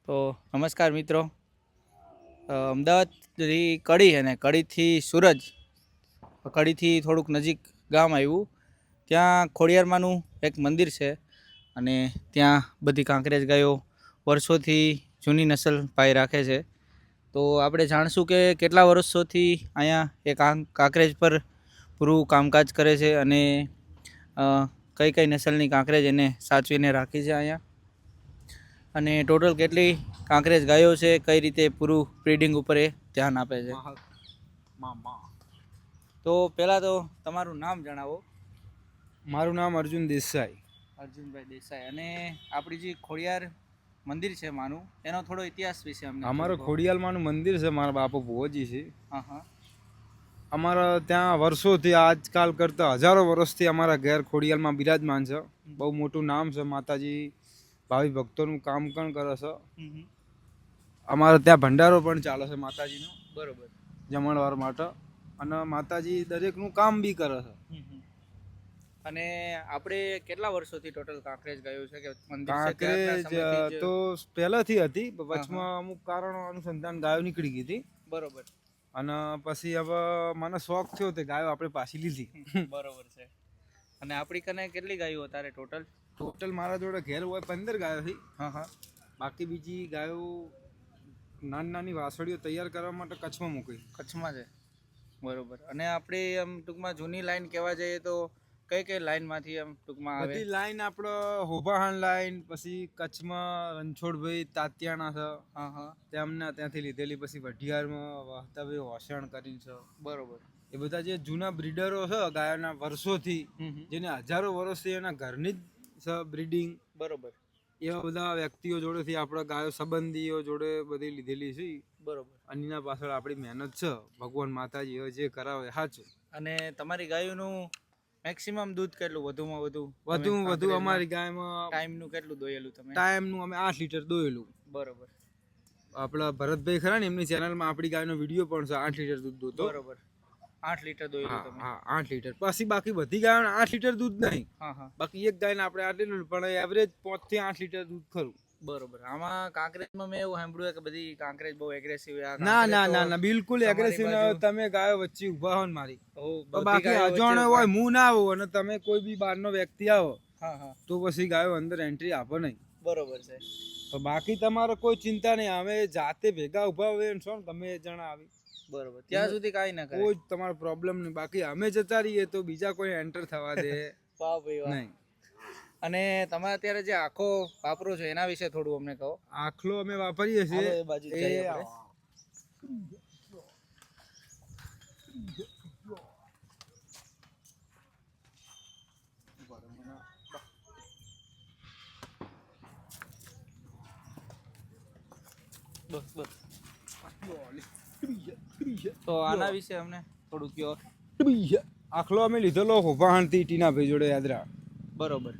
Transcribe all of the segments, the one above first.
તો નમસ્કાર મિત્રો. અમદાવાદથી કડી અને કડીથી સુરજ, કડીથી થોડુંક નજીક ગામ આવ્યું. ત્યાં ખોડિયારમાંનું એક મંદિર છે અને ત્યાં બધી કાંકરેજ ગાયો વર્ષોથી જૂની નસલ પાઈ રાખે છે. તો આપણે જાણશું કે કેટલા વર્ષોથી અહીંયા એ કાંકરેજ પર પૂરું કામકાજ કરે છે અને કઈ કઈ નસલની કાંકરેજ એને સાચવીને રાખી છે અહીંયા, અને ટોટલ કેટલી કાંકરેજ ગાયો છે, કઈ રીતે પૂરું બ્રીડિંગ ઉપર એ ધ્યાન આપે છે. તો પહેલાં તો તમારું નામ જણાવો. મારું નામ અર્જુન દેસાઈ. અર્જુનભાઈ દેસાઈ. અને આપણી જે ખોડિયાર મંદિર છે માનું, એનો થોડો ઇતિહાસ વિશે અમને. અમારું ખોડિયાલમાંનું મંદિર છે, મારા બાપુ ભુવોજી છે. હા હા. અમારા ત્યાં વર્ષોથી આજકાલ કરતાં હજારો વર્ષથી અમારા ઘેર ખોડિયાલમાં બિરાજમાન છે. બહુ મોટું નામ છે. માતાજી ભાવિ ભક્તોનું કામ પણ કરે છે. અમારે ત્યાં ભંડારો પણ ચાલે છે માતાજીનો, બરોબર, જમણવાર માટે. અને માતાજી દરેકનું કામ બી કરે છે. અને આપણે કેટલા વર્ષોથી ટોટલ કાંકરેજ ગયું છે કે મંદિર છે? કાંકરેજ તો પહેલાથી હતી, વચમાં અમુક કારણો અનુસંધાન ગાયો નીકળી ગઈ હતી. બરોબર. અને પછી હવે મને શોખ થયો તે ગાયો આપણે પાછી લીધી. બરોબર છે. અને આપણી કને કેટલી ગાયો તારે ટોટલ મારા જોડે ઘેર હોય 15 ગાયો હતી. હા હા. બાકી બીજી ગાયો નાની નાની વાસળીઓ તૈયાર કરવા માટે કચ્છમાં મૂકી. કચ્છમાં છે, બરોબર. અને આપણે આમ ટૂંકમાં જૂની લાઈન કહેવા જઈએ તો કઈ કઈ લાઈનમાંથી આમ ટૂંકમાં આવે? બધી લાઈન આપણો હોભાહાણ લાઈન, પછી કચ્છમાં રણછોડભાઈ તાત્યાણા છે. હા હા. તેમના ત્યાંથી લીધેલી. પછી વઢિયારમાં વાહતાભાઈ હોસણ કરીને છે. બરોબર. એ બધા જે જૂના બ્રીડરો છે ગાયોના વર્ષોથી, જેને હજારો વર્ષથી એના ઘરની જ છે બ્રીડિંગ. બરોબર. એવા બધા વ્યક્તિઓ જોડેથી આપણા ગાયો સંબંધીઓ જોડે બધી લીધેલી છે. બરોબર. અને એના પાછળ આપણી મહેનત છે. ભગવાન માતાજી હવે જે કરાવે સાચું. અને તમારી ગાયોનું મેક્સિમમ દૂધ કેટલું વધુમાં વધુ અમારી ગાયમાં ટાઈમનું કેટલું દોયેલું તમે? ટાઈમનું અમે 8 લીટર દોયેલું. બરોબર. આપણા ભરતભાઈ ખરા ને, એમની ચેનલમાં આપણી ગાયનો વિડીયો પણ છે. 8 લીટર દૂધ દોતો. બરોબર. 8 લીટર દોયેલું તમે? હા, 8 લીટર. પછી બાકી બધી ગાયોને 8 લીટર દૂધ નહીં. હા હા. બાકી એક ગાયને આપણે 8 લીટર, પણ એવરેજ 5 થી 8 લીટર દૂધ ખરું. બરોબર. આમાં કાંકરેજમાં મેં એવું સાંભળ્યું કે બધી કાંકરેજ બહુ એગ્રેસિવ. ના, બિલકુલ એગ્રેસિવ ના હોય. તમે ગાયો વચ્ચે ઊભા હો ને મારી, બાકી અજાણ્યો હોય, હું ના આવું અને તમે કોઈ બી બહારનો વ્યક્તિ આવો, હા હા, તો પછી ગાયો અંદર એન્ટ્રી આપો નહીં. બરોબર છે. તો બાકી તમારે કોઈ ચિંતા નહીં. અમે જાતે ભેગા ઊભા હોય છો ને, તમે જણા આવી, બરોબર, ત્યાં સુધી કાંઈ ના કરે, કોઈ તમારો પ્રોબ્લેમ નહીં. બાકી અમે જતા રહીએ તો બીજા કોઈ એન્ટર થવા દે નહીં. અને તમે અત્યારે જે આખો વાપરો છો એના વિશે થોડું અમને કહો. આખલો અમે વાપરીએ છીએ. તો આના વિશે અમને થોડું કહો. આખલો અમે લીધેલો હોભાણથી ટીનાભાઈ જોડે, યાદરા. બરોબર.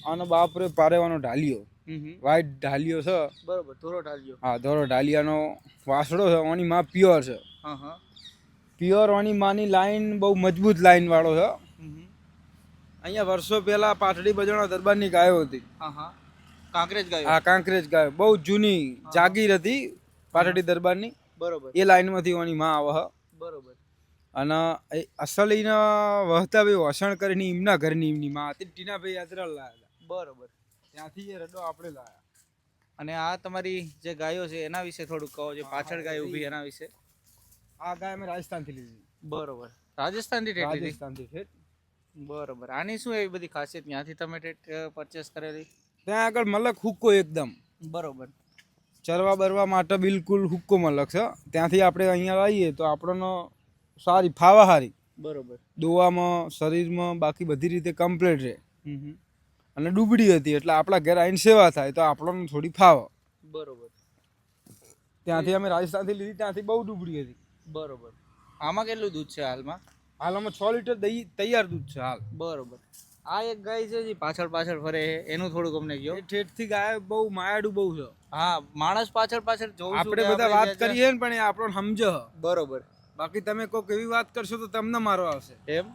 આનો બાપ રે પારેવાનો ઢાલિયો, વાઈટ ઢાલિયો છે. બરોબર. ધોરો ઢાલિયો. હા, ધોરો ઢાલિયાનો વાસડો છે. ઓની માં પ્યોર છે. હા હા. પ્યોર ઓની માની લાઈન બહુ મજબૂત લાઈન વાળો છે. અહીંયા વર્ષો પહેલા પાટડી બજાણા દરબારની ગાયો હતી. હા હા. કાંકરેજ ગાયો. હા, કાંકરેજ ગાયો બહુ જૂની જાગીર હતી પાટડી દરબારની. બરોબર. એ લાઈનમાંથી ઓની માં આવે. બરોબર. અને અસલીને વહતાભાઈ હોસણ કરીને એમના ઘરની એમની માં હતી. ટીનાભાઈ યાત્રા લાયા. બરોબર. ત્યાંથી એ રડો આપણે લાયા. અને આ તમારી જે ગાયો છે એના વિશે થોડુંક કહો. જે પાછળ ગાય ઊભી એના વિશે. આ ગાય અમે રાજસ્થાનથી લીધી. બરોબર. રાજસ્થાનથી ઠેઠ લીધી? રાજસ્થાનથી ઠેઠ. બરોબર. આની શું એવી બધી ખાસિયત ત્યાંથી તમે પરચેસ કરેલી? ત્યાં આગળ મલક હુક્કો એકદમ. બરોબર. ચરવા બરવા માટે બિલકુલ હુક્કો મલક છે. ત્યાંથી આપણે અહીંયા આવીએ તો આપણને સારી ફાવા હારી. બરોબર. દોવામાં, શરીરમાં, બાકી બધી રીતે કમ્પ્લીટ રહે. અને ડૂબડી હતી એટલે આપણા ઘરે આવીને સેવા થાય તો આપણને થોડી ફાવે. બરોબર. ત્યાંથી અમે રાજસ્થાનથી લીધી. ત્યાંથી બહુ ડૂબડી હતી. બરોબર. આમાં કેટલું દૂધ છે હાલમાં? હાલમાં 6 લીટર તૈયાર દૂધ છે હાલ. બરોબર. આ એક ગાય છે જે પાછળ ફરે એનું થોડુંક અમને કહો. ઠેઠથી ગાય બહુ માયાડું બહુ છે. હા, માણસ પાછળ જોઉં આપણે બધા વાત કરીએ ને પણ એ આપણને સમજે. બરોબર. બાકી તમે કોઈક એવી વાત કરશો તો તમને મારો આવશે. એમ?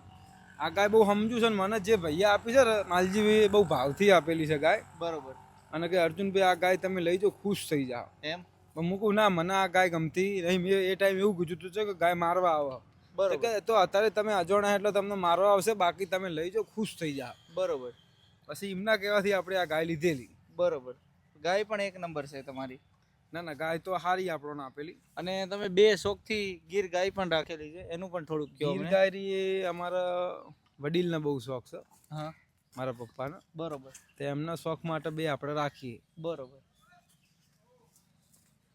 આ ગાય બહુ સમજુ છે ને મને જે ભૈયા આપી છે ને માલજીભાઈ બહુ ભાવથી આપેલી છે ગાય. બરોબર. અને કે અર્જુનભાઈ આ ગાય તમે લઈ જાઓ, ખુશ થઈ જાઓ. એમ પણ મૂકું ના, મને આ ગાય ગમતી નહીં. મેં એ ટાઈમ એવું કીધું છે કે ગાય મારવા આવો. તો કે તો અત્યારે તમે અજાણ્યા એટલે તમને મારવા આવશે, બાકી તમે લઈ જાઓ, ખુશ થઈ જાઓ. બરોબર. પછી એમના કહેવાથી આપણે આ ગાય લીધેલી. બરોબર. ગાય પણ એક નંબર છે તમારી. ના ના, ગાય તો સારી આપણને આપેલી. અને તમે બે શોખથી ગીર ગાય પણ રાખેલી છે, એનું પણ થોડુંક કહો ગીર અમને. ગાય એ અમારા વડીલને બહુ શોખ છે, હા મારા પપ્પાને. બરોબર. તો એમના શોખ માટે બે આપણે રાખીએ. બરોબર.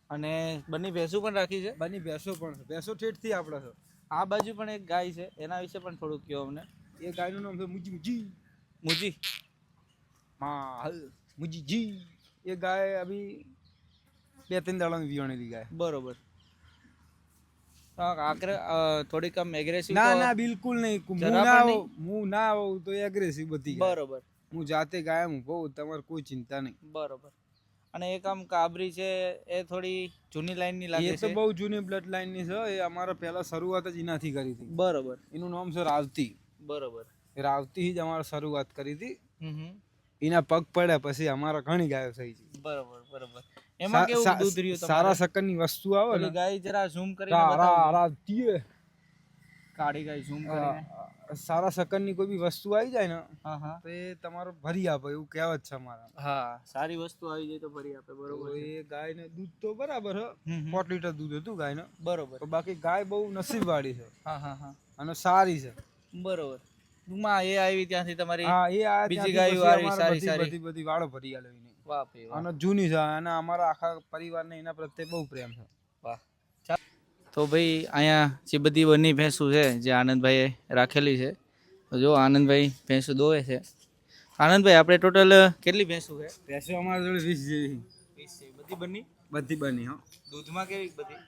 અને બંને ભેંસું પણ રાખી છે. બની ભેંસો પણ છે, ભેંસો ઠેઠથી આપણે છે. આ બાજુ પણ એક ગાય છે, એના વિશે પણ થોડુંક કહો અમને. એ ગાયનું નામ છે મુજી મુજી. મુજી. હા મુજી જી. એ ગાય અભી 2-3 દાડાની વિયાણેલી ગાય. બરોબર. આખરે થોડીક આમ એગ્રેસિવ. ના ના, બિલકુલ નહીં. હું ના આવું તો એગ્રેસિવ બધી ગાય. બરોબર. હું જાતે ગાય હું બહુ, તમારે કોઈ ચિંતા નહીં. બરોબર. અને એક આમ કાબરી છે, એ થોડી જૂની લાઈનની લાગે એ છે. તો બહુ જૂની બ્લડ લાઈનની છે. એ અમારા પહેલા શરૂઆત જ એનાથી કરી હતી. બરોબર. એનું નામ છે રાવતી. બરોબર. એ રાવતી જ અમારે શરૂઆત કરી હતી. હમ. એના પગ પડ્યા પછી અમારા ઘણી ગાયો થઈ છે. બરોબર. બરોબર. એમાં કેવું દૂધ રહ્યું તમારે? સારા સકનની વસ્તુ આવે ને. ગાય જરા ઝૂમ કરીને બતાવો. રાવતી કાળી ગાય ઝૂમ કરીને. સારા સકનની કોઈ બી વસ્તુ આવી જાય ને, હા હા. તો એ તમારો ભરી આપે એવું કહેવત છે અમારા. હા, સારી વસ્તુ આવી જાય તો ભરી આપે. બરોબર. તો એ ગાયને દૂધ તો બરાબર હ, 4 લીટર દૂધ હતું ગાયને. બરોબર. તો બાકી ગાય બહુ નસીબવાળી છે હા હા હા. અને સારી છે. બરોબર. ટૂંકમાં એ આવી ત્યાંથી તમારી. હા, એ આ બીજી ત્યાંથી ગાયો પછી આવી અમારે સારી બધી બધી વાળો ભરી આલે એને. વાહ ભાઈ વાહ. અને જૂની છે અને અમારા આખા પરિવારને એના પ્રત્યે બહુ પ્રેમ છે. વાહ. તો ભાઈ અહીંયા જે બધી બની ભેંસું છે જે આનંદભાઈએ રાખેલી છે, તો જો આનંદભાઈ ભેંસું દોવે છે. આનંદભાઈ આપણે ટોટલ કેટલી ભેંસું છે? ભેંસો અમારા જોડે 20 જેવી. 20 છે. બધી બની? બધી બની હા. દૂધમાં કેવી બધી?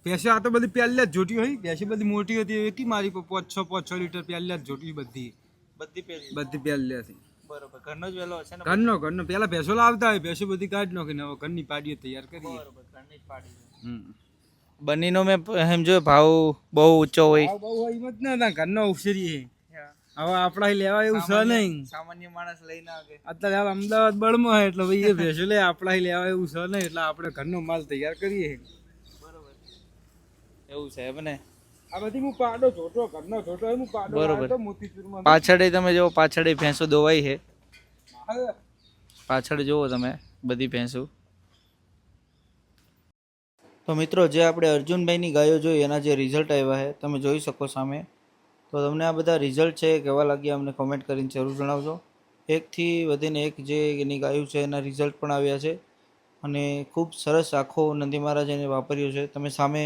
ભેંસો આ તો બધી પહેલા જ જોટી હોય. ભેંસો બધી મોટી હતી, હતી મારી 5-6 લીટર પહેલા જ જોટી બધી. બધી પહેલી? બધી પહેલી હતી. બરોબર. ઘરનો જ વેલો હશે ને? ઘરનો પેલા ભેંસો લાવતા હોય, ભેંસો બધી કાઢી નાખીને હવે ઘરની પાડીઓ તૈયાર કરી. બરોબર. ઘરની જ પાડી છે. બનીનો મેં એમ જોયો ભાવ બહુ ઊંચો હોય. બહુ હોય એમ જ ના, ઘરનો ઉછેરી હવે આપણા લેવા એવું છે નહીં. સામાન્ય માણસ લઈ ના આવે. અત્યારે હાલ અમદાવાદ બળમાં હોય એટલે ભાઈ એ ભેંસો લે, આપણા લેવા એવું છે નહીં એટલે આપણે ઘરનો માલ તૈયાર કરીએ. બરોબર. એવું છે બને. આ બધી હું પાડો જોટો, ઘરનો જોટો હું પાડો. બરોબર. તો મોતીચૂરમાં પાછળ તમે જો, પાછળ ભેંસો દોવાઈ છે. પાછળ જુઓ તમે બધી ભેંસો. તો મિત્રો, જે આપણે અર્જુનભાઈની ગાયો જોઈ એના જે રિઝલ્ટ આવ્યા છે તમે જોઈ શકો સામે. તો તમને આ બધા રિઝલ્ટ છે કેવા લાગ્યા અમને કોમેન્ટ કરીને જરૂર જણાવજો. એકથી વધીને એક જે એની ગાયો છે એના રિઝલ્ટ પણ આવ્યા છે અને ખૂબ સરસ આખો નંદી મહારાજ એને વાપર્યો છે. તમે સામે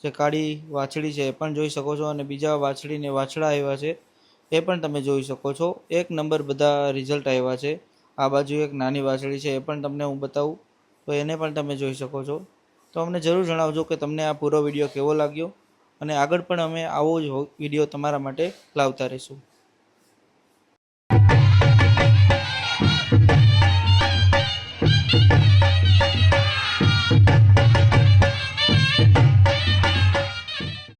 જે કાળી વાછડી છે એ પણ જોઈ શકો છો અને બીજા વાછડીને વાછડા આવ્યા છે એ પણ તમે જોઈ શકો છો. એક નંબર બધા રિઝલ્ટ આવ્યા છે. આ બાજુ એક નાની વાછડી છે, એ પણ તમને હું બતાવું તો એને પણ તમે જોઈ શકો છો. તો અમને જરૂર જણાવજો કે તમને આ પૂરો વિડીયો કેવો લાગ્યો અને આગળ પણ અમે આવો જ વિડીયો તમારા માટે લાવતા રહીશું.